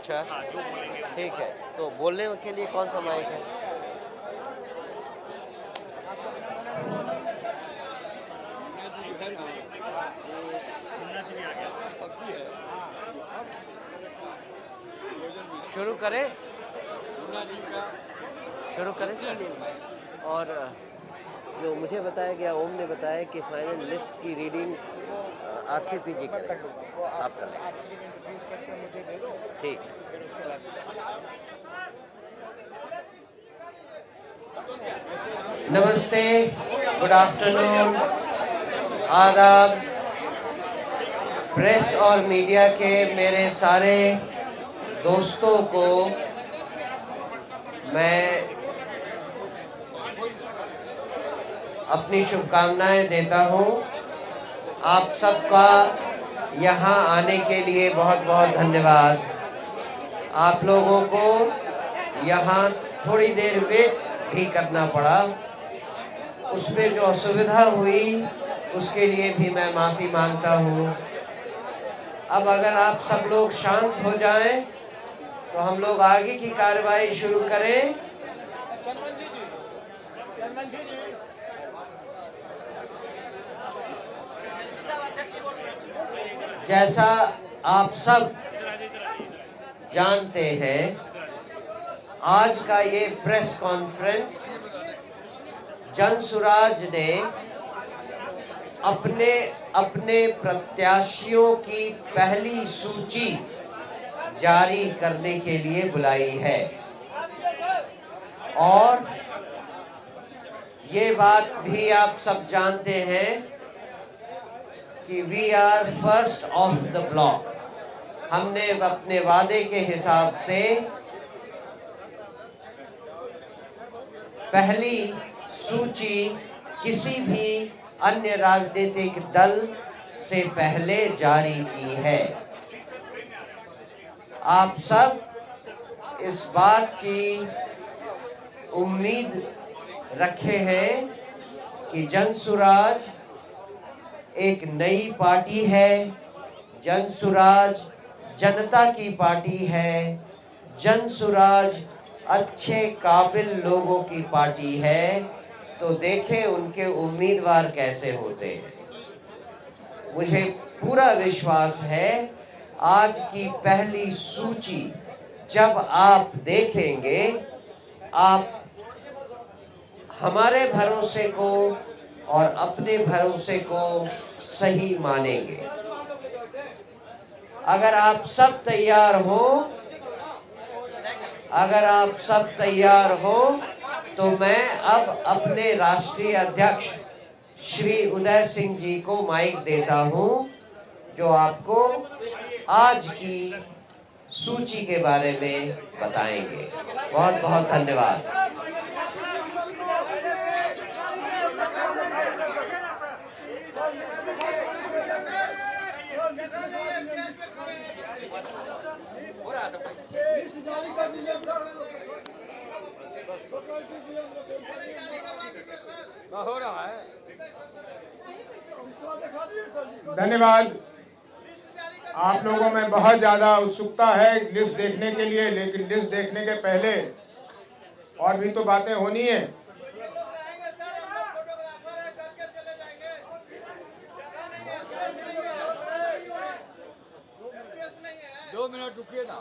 अच्छा, हाँ, जो बोलेंगे वो। ठीक है। तो बोलने के लिए कौन सा माइक है? मुन्ना जी भी आ गया। ऐसा सब्जी है जो हर भोजन में शुरू करें? मुन्ना जी का शुरू करें सर? और जो मुझे बताया गया, ओम ने बताया कि फाइनल लिस्ट की रीडिंग आरसीपी जी करें। आप कर लें। इंट्रोड्यूस करके मुझे दे दो, ठीक। फिर उसके बाद नमस्ते, गुड आफ्टरनून, आदाब। प्रेस और मीडिया के मेरे सारे दोस्तों को मैं अपनी शुभकामनाएं देता हूं। आप सबका यहां आने के लिए बहुत बहुत धन्यवाद। आप लोगों को यहां थोड़ी देर वेट भी करना पड़ा, उसमें जो असुविधा हुई उसके लिए भी मैं माफ़ी मांगता हूं। अब अगर आप सब लोग शांत हो जाएं तो हम लोग आगे की कार्रवाई शुरू करें। जैसा आप सब जानते हैं, आज का ये प्रेस कॉन्फ्रेंस जनसुराज ने अपने अपने प्रत्याशियों की पहली सूची जारी करने के लिए बुलाई है। और ये बात भी आप सब जानते हैं कि we are first of the block. हमने अपने वादे के हिसाब से पहली सूची किसी भी अन्य राजनीतिक दल से पहले जारी की है। आप सब इस बात की उम्मीद रखे हैं कि जनसुराज एक नई पार्टी है, जनसुराज जनता की पार्टी है, जनसुराज अच्छे काबिल लोगों की पार्टी है। तो देखें उनके उम्मीदवार कैसे होते हैं। मुझे पूरा विश्वास है आज की पहली सूची जब आप देखेंगे, आप हमारे भरोसे को और अपने भरोसे को सही मानेंगे। अगर आप सब तैयार हो, तो मैं अब अपने राष्ट्रीय अध्यक्ष श्री उदय सिंह जी को माइक देता हूं, जो आपको आज की सूची के बारे में बताएंगे। बहुत बहुत धन्यवाद। हो रहा है। धन्यवाद। आप लोगों में बहुत ज़्यादा उत्सुकता है लिस्ट देखने के लिए, लेकिन लिस्ट देखने के पहले और भी तो बातें होनी है। दो मिनट रुकिए ना।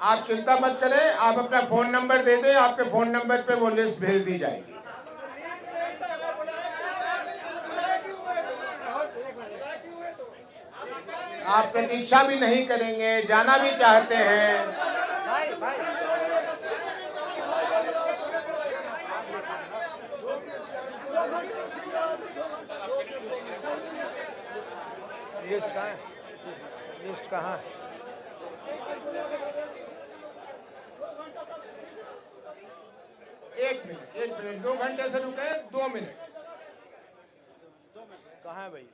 आप चिंता मत करें, आप अपना फ़ोन नंबर दे दें, आपके फ़ोन नंबर पे वो लिस्ट भेज दी जाएगी। आप प्रतीक्षा भी नहीं करेंगे, जाना भी चाहते हैं। लिस्ट कहाँ है? लिस्ट कहाँ है? एक मिनट 2 घंटे से रुके, 2 मिनट। कहाँ है भाई?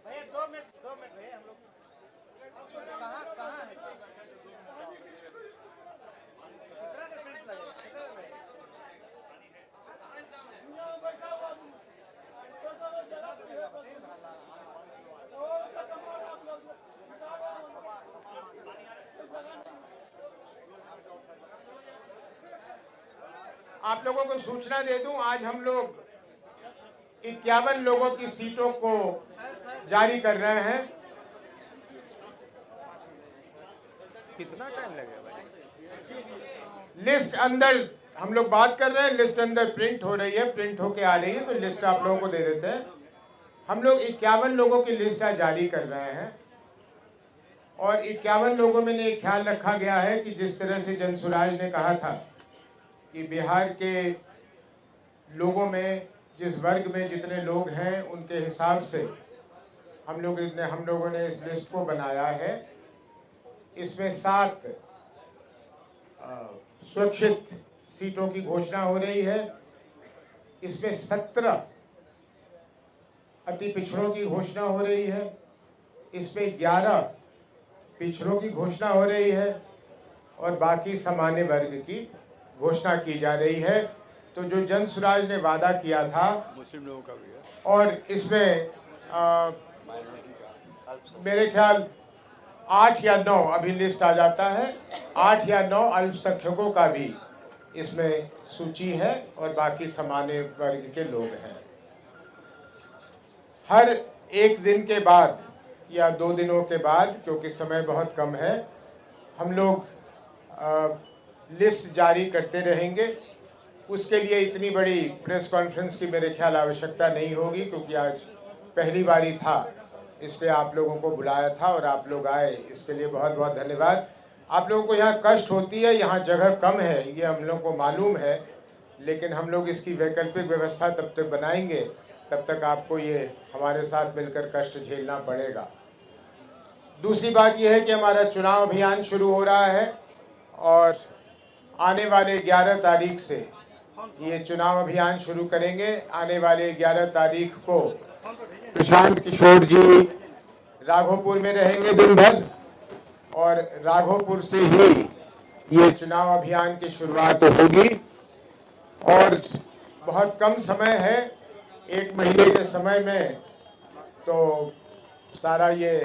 भैया 2 मिनट भैया, हम लोग कहाँ है? कितना देर प्रिंट लगेगा? कितना देर लगेगा? आप लोगों को सूचना दे दूं, आज हम लोग 51 लोगों की सीटों को जारी कर रहे हैं। कितना टाइम लगेगा भाई? लिस्ट अंदर हम लोग बात कर रहे हैं, लिस्ट अंदर प्रिंट हो रही है, प्रिंट होके आ रही है, तो लिस्ट आप लोगों को दे देते हैं। हम लोग 51 लोगों की लिस्ट आज जारी कर रहे हैं और 51 लोगों में ये ख्याल रखा गया है कि जिस तरह से जनसुराज ने कहा था कि बिहार के लोगों में जिस वर्ग में जितने लोग हैं उनके हिसाब से हम लोगों ने इस लिस्ट को बनाया है। इसमें 7 सुरक्षित सीटों की घोषणा हो रही है। इसमें 17 अति पिछड़ों की घोषणा हो रही है। इसमें 11 पिछड़ों की घोषणा हो रही है और बाकी सामान्य वर्ग की घोषणा की जा रही है। तो जो जनसुराज ने वादा किया था मुस्लिम लोगों का भी है और इसमें माइनॉरिटी का मेरे ख्याल 8 या 9 अभी लिस्ट आ जाता है, 8 या 9 अल्पसंख्यकों का भी इसमें सूची है और बाकी सामान्य वर्ग के लोग हैं। हर एक दिन के बाद या 2 दिनों के बाद, क्योंकि समय बहुत कम है, हम लोग लिस्ट जारी करते रहेंगे। उसके लिए इतनी बड़ी प्रेस कॉन्फ्रेंस की मेरे ख्याल आवश्यकता नहीं होगी, क्योंकि आज पहली बारी था, इसलिए आप लोगों को बुलाया था और आप लोग आए, इसके लिए बहुत बहुत धन्यवाद। आप लोगों को यहाँ कष्ट होती है, यहाँ जगह कम है, ये हम लोग को मालूम है, लेकिन हम लोग इसकी वैकल्पिक व्यवस्था तब तक बनाएंगे तब तक आपको ये हमारे साथ मिलकर कष्ट झेलना पड़ेगा। दूसरी बात यह है कि हमारा चुनाव अभियान शुरू हो रहा है और आने वाले 11 तारीख से ये चुनाव अभियान शुरू करेंगे। आने वाले 11 तारीख को प्रशांत किशोर जी राघोपुर में रहेंगे दिन भर और राघोपुर से ही ये चुनाव अभियान की शुरुआत होगी और बहुत कम समय है, 1 महीने के समय में तो सारा ये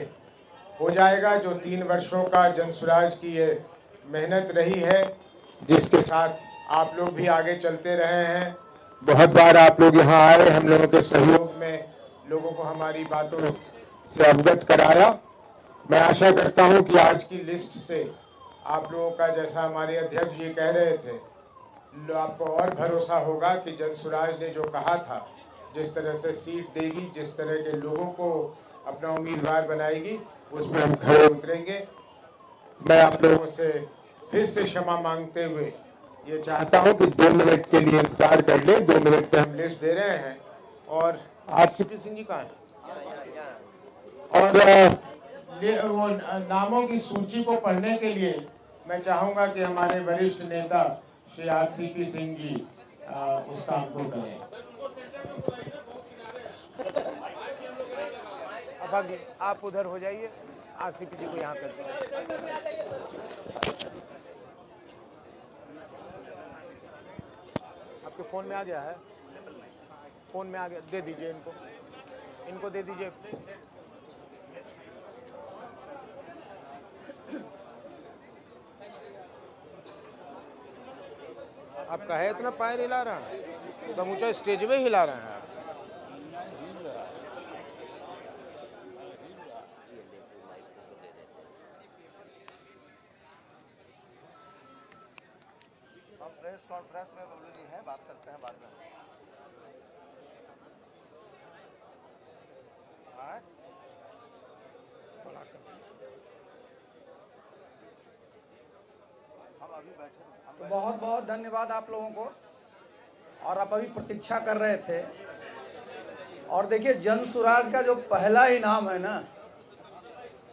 हो जाएगा। जो 3 वर्षों का जनसुराज की ये मेहनत रही है, जिसके साथ आप लोग भी आगे चलते रहे हैं, बहुत बार आप लोग यहाँ आए, हम लोगों के सहयोग में लोगों को हमारी बातों से अवगत कराया। मैं आशा करता हूँ कि आज की लिस्ट से आप लोगों का, जैसा हमारे अध्यक्ष जी कह रहे थे, आपको और भरोसा होगा कि जनसुराज ने जो कहा था, जिस तरह से सीट देगी, जिस तरह के लोगों को अपना उम्मीदवार बनाएगी, उसमें हम खड़े उतरेंगे। मैं आप लोगों से फिर से क्षमा मांगते हुए ये चाहता हूं कि 2 मिनट के लिए इंतजार कर ले। 2 मिनट पे हम लिस्ट दे रहे हैं और आरसीपी सिंह जी कहाँ हैं? और वो नामों की सूची को पढ़ने के लिए मैं चाहूंगा कि हमारे वरिष्ठ नेता श्री आरसीपी सिंह जी उस काम को करें। अब आप उधर हो जाइए, आरसीपी जी को यहाँ कर दीजिए। आपके फोन में आ गया है, फोन में आ गया, दे दीजिए इनको दे दीजिए। आपका है इतना पैर हिला रहा है, समूचा स्टेज में हिला रहे हैं। प्रेस कॉन्फ्रेंस में बबलू जी हैं, बात करते हैं बाद में। हम अभी बैठे, तो बहुत बहुत धन्यवाद आप लोगों को। और आप अभी प्रतीक्षा कर रहे थे और देखिए, जनसुराज का जो पहला इनाम है ना,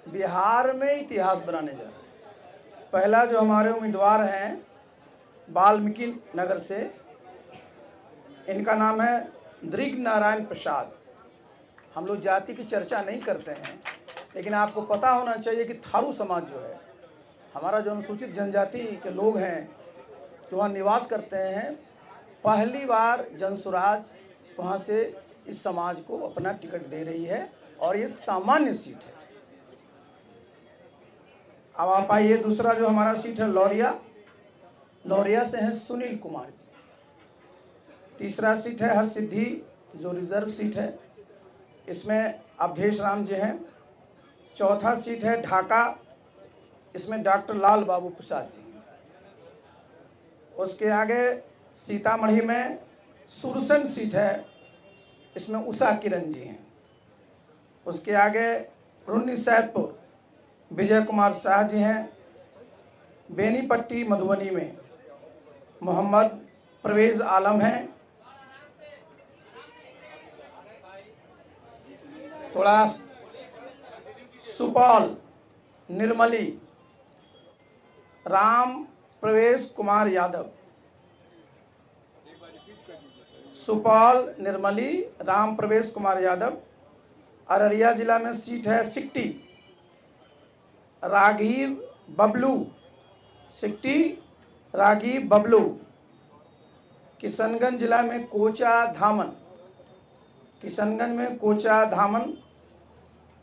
बिहार में इतिहास बनाने जा रहा है। पहला जो हमारे उम्मीदवार हैं वाल्मीकि नगर से, इनका नाम है दृग नारायण प्रसाद। हम लोग जाति की चर्चा नहीं करते हैं, लेकिन आपको पता होना चाहिए कि थारू समाज जो है, हमारा जो अनुसूचित जनजाति के लोग हैं जो वहाँ निवास करते हैं, पहली बार जनसुराज वहाँ से इस समाज को अपना टिकट दे रही है और ये सामान्य सीट है। अब आप आइए, दूसरा जो हमारा सीट है लौरिया से हैं सुनील कुमार जी। तीसरा सीट है हरसिद्धि, जो रिजर्व सीट है, इसमें अवधेश राम जी हैं। चौथा सीट है ढाका, इसमें डॉक्टर लाल बाबू प्रसाद जी। उसके आगे सीतामढ़ी में सुरसन सीट है, इसमें उषा किरण जी हैं। उसके आगे रुन्नी सैदपुर विजय कुमार शाह जी हैं। बेनीपट्टी मधुबनी में मोहम्मद परवेज आलम हैं। थोड़ा सुपौल निर्मली राम प्रवेश कुमार यादव। सुपौल निर्मली राम प्रवेश कुमार यादव। अररिया जिला में सीट है सिकटी, राघीव बबलू, सिकटी राघीव बबलू। किशनगंज जिला में कोचा धामन, किशनगंज में कोचा धामन।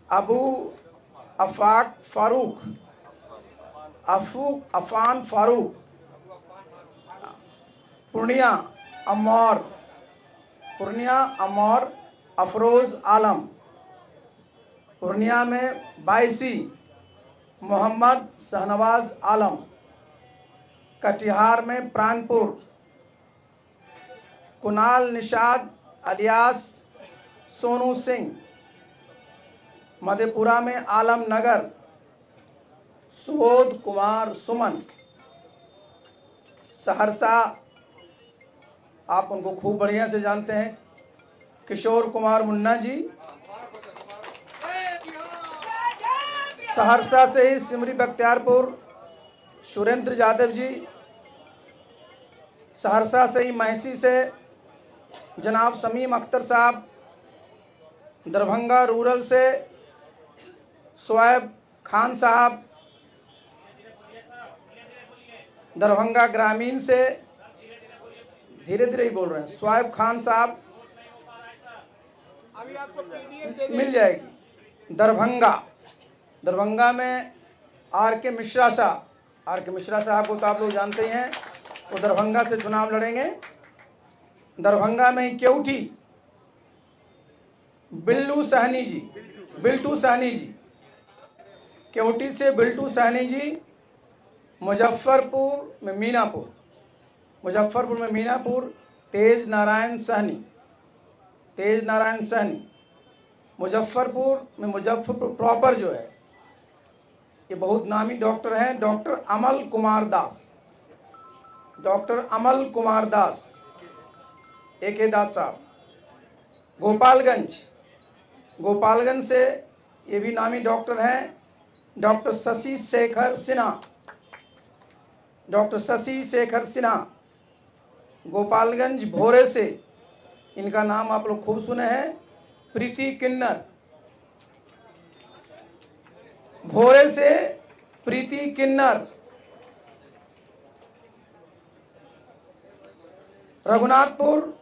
अबू अफाक फारूक, अफान फारूक। पूर्णिया अमौर, पूर्णिया अमौर अफरोज आलम। पूर्णिया में बायसी मोहम्मद शहनवाज आलम। कटिहार में प्राणपुर कुणाल निषाद अलियास सोनू सिंह। मधेपुरा में आलमनगर सुबोध कुमार सुमन। सहरसा आप उनको खूब बढ़िया से जानते हैं, किशोर कुमार मुन्ना जी। सहरसा से ही सिमरी बख्तियारपुर सुरेंद्र यादव जी। सहरसा से ही महसी से जनाब समीम अख्तर साहब। दरभंगा रूरल से शोएब खान साहब। दरभंगा ग्रामीण से धीरे धीरे ही बोल रहे हैं, शोएब खान साहब। अभी आपको पीडीएफ दे मिल जाएगी। दरभंगा में आर के मिश्रा साहब को तो आप लोग जानते ही हैं, वो दरभंगा से चुनाव लड़ेंगे। दरभंगा में ही केवटी बिल्टू सहनी जी। केवटी से बिल्टू सहनी जी। मुजफ्फरपुर में मीनापुर तेज नारायण सहनी। मुजफ्फरपुर प्रॉपर जो है, ये बहुत नामी डॉक्टर हैं, डॉक्टर अमल कुमार दास एक दास साहब। गोपालगंज से ये भी नामी डॉक्टर हैं, डॉक्टर शशि शेखर सिन्हा। गोपालगंज भोरे से, इनका नाम आप लोग खूब सुने हैं, प्रीति किन्नर। भोरे से प्रीति किन्नर। रघुनाथपुर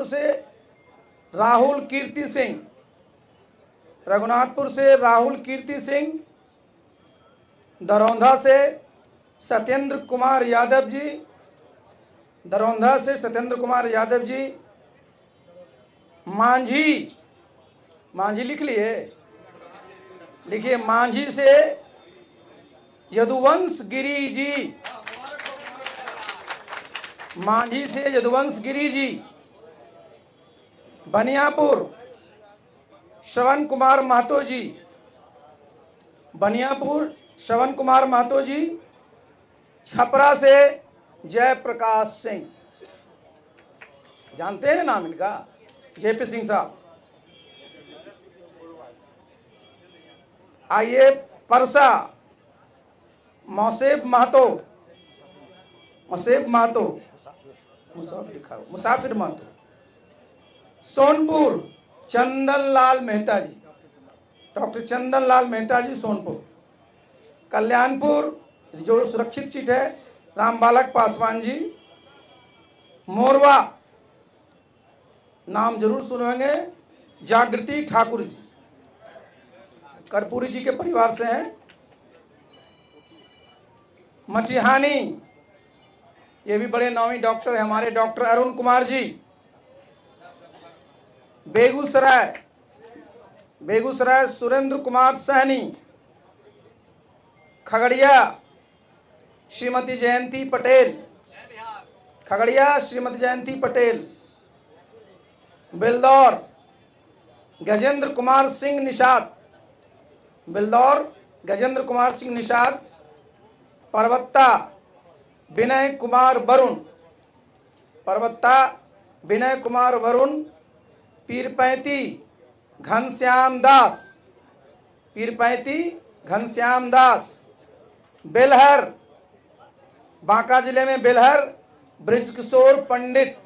से राहुल कीर्ति सिंह। दरौंधा से सत्येंद्र कुमार यादव जी। मांझी लिखिए मांझी से यदुवंश गिरी जी। बनियापुर श्रवण कुमार महतो जी। छपरा से जयप्रकाश सिंह, जानते हैं नाम इनका, जेपी सिंह साहब। आइए परसा मौसेब महतो, मुसाफिर महतो। सोनपुर डॉक्टर चंदन लाल मेहता जी सोनपुर। कल्याणपुर जो सुरक्षित सीट है, रामबालक पासवान जी। मोरवा नाम जरूर सुनेंगे, जागृति ठाकुर जी, कर्पूरी जी के परिवार से हैं। मटिहानी ये भी बड़े नामी डॉक्टर हैं हमारे डॉक्टर अरुण कुमार जी। बेगूसराय सुरेंद्र कुमार सहनी। खगड़िया श्रीमती जयंती पटेल। बिल्दौर गजेंद्र कुमार सिंह निषाद। परबत्ता विनय कुमार वरुण। पीरपैंती घनश्याम दास। बेलहर बांका जिले में ब्रिजकिशोर पंडित।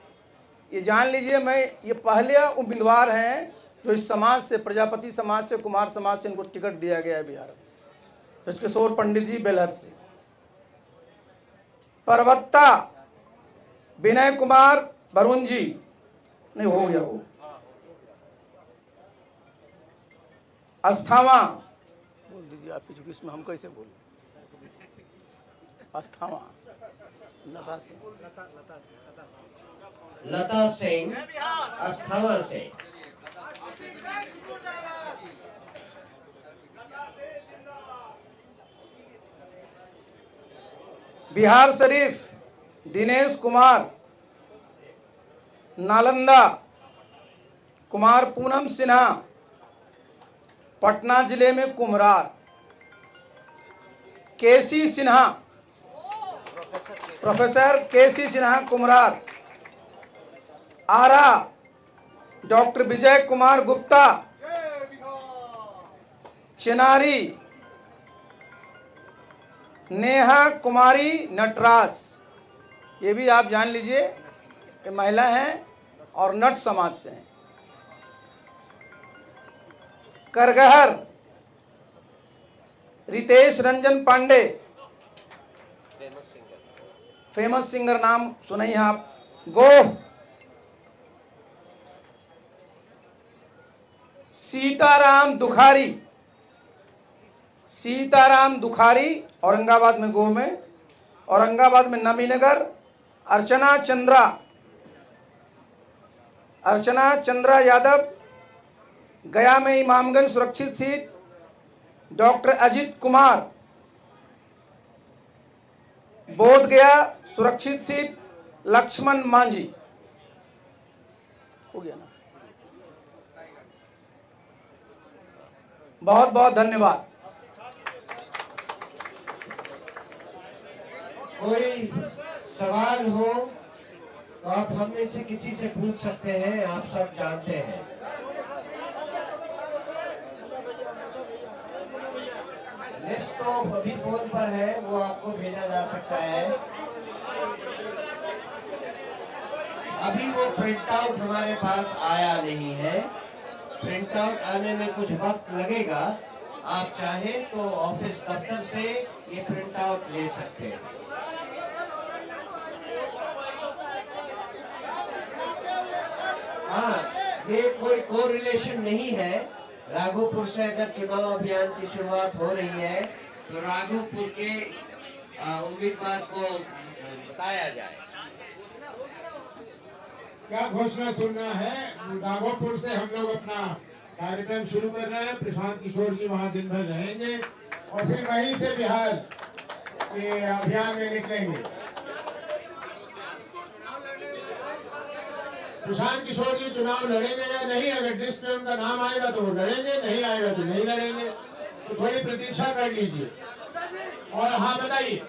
ये जान लीजिए, ये पहले उम्मीदवार हैं जो इस समाज से, प्रजापति समाज से, कुमार समाज से इनको टिकट दिया गया है बिहार में। ब्रिजकिशोर पंडित जी बेलहर से। परबत्ता विनय कुमार वरुण जी, नहीं हो गया वो। अस्थावा बोल दीजिए आप, चूंकि इसमें हम कैसे बोले। अस्थावा लता सिंह अस्थावा से। बिहार शरीफ दिनेश कुमार। नालंदा कुमार पूनम सिन्हा। पटना जिले में कुम्हरार केसी सिन्हा, प्रोफेसर केसी सिन्हा कुम्हरार। आरा डॉक्टर विजय कुमार गुप्ता। चिनारी नेहा कुमारी नटराज। ये भी आप जान लीजिए, ये महिला हैं और नट समाज से हैं। करगहर रितेश रंजन पांडे, फेमस सिंगर नाम सुने हैं आप। गोह सीताराम दुखारी औरंगाबाद में, गोह में। औरंगाबाद में नबीनगर अर्चना चंद्रा यादव। गया में इमामगंज सुरक्षित सीट डॉक्टर अजित कुमार। बोध गया सुरक्षित सीट लक्ष्मण मांझी। हो गया ना। बहुत बहुत धन्यवाद। कोई सवाल हो तो आप हम में से किसी से पूछ सकते हैं, आप सब जानते हैं। लिस्ट तो अभी फोन पर है, वो आपको भेजा जा सकता है। अभी वो प्रिंट आउट हमारे पास आया नहीं है। प्रिंट आउट आने में कुछ वक्त लगेगा। आप चाहें तो ऑफिस दफ्तर से ये प्रिंट आउट ले सकते हैं। हाँ, ये कोई कोरिलेशन नहीं है। राघोपुर से अगर चुनाव अभियान की शुरुआत हो रही है तो राघोपुर के उम्मीदवार को बताया जाए। क्या घोषणा सुनना है? राघोपुर से हम लोग अपना कार्यक्रम शुरू कर रहे हैं। प्रशांत किशोर जी वहां दिन भर रहेंगे और फिर वहीं से बिहार के अभियान में निकलेंगे। प्रशांत किशोर जी चुनाव लड़ेंगे या नहीं? अगर लिस्ट में उनका नाम आएगा तो वो लड़ेंगे, नहीं आएगा तो नहीं लड़ेंगे। तो थोड़ी प्रतीक्षा कर लीजिए। और हाँ बताइए।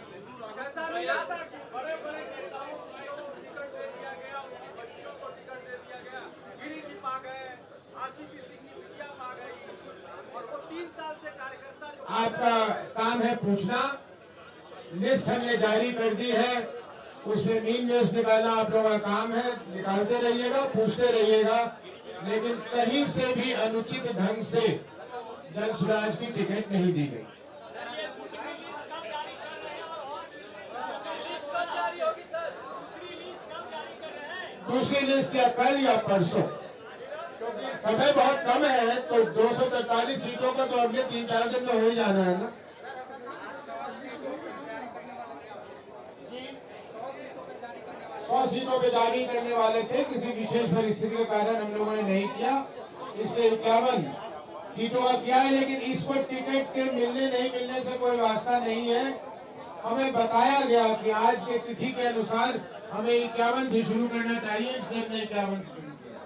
आपका काम है पूछना। लिस्ट हमने जारी कर दी है, उसमें मीन मेष निकालना आप लोगों का काम है। निकालते रहिएगा, पूछते रहिएगा, लेकिन कहीं से भी अनुचित ढंग से जन स्वराज की टिकट नहीं दी गई। दूसरी लिस्ट या कल या परसों, क्योंकि समय बहुत कम है। तो 243 सीटों का तो अगले 3-4 दिन में हो ही जाना है ना। 100 सीटों पे जारी करने वाले थे, किसी विशेष परिस्थिति के कारण हम लोगों ने नहीं किया, इसलिए 51 सीटों का किया है। लेकिन इस पर टिकट के मिलने नहीं मिलने से कोई वास्ता नहीं है। हमें बताया गया कि आज के तिथि के अनुसार हमें 51 से शुरू करना चाहिए, इसलिए हमने 51 से शुरू किया।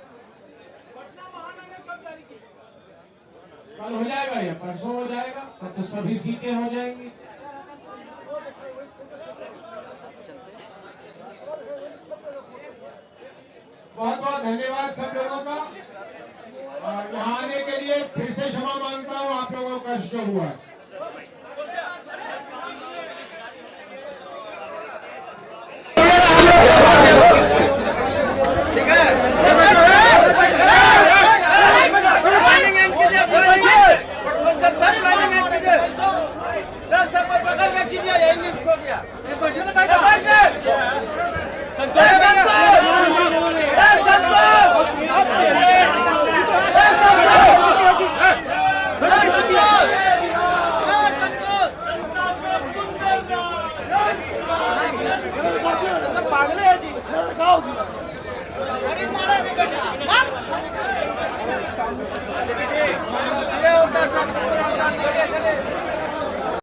कल हो जाएगा या परसों हो जाएगा, तब तो सभी सीटें हो जाएंगी। बहुत बहुत धन्यवाद सब लोगों का। यहाँ आने के लिए फिर से क्षमा मांगता हूँ, आप लोगों को कष्ट हुआ है। पागल है जी।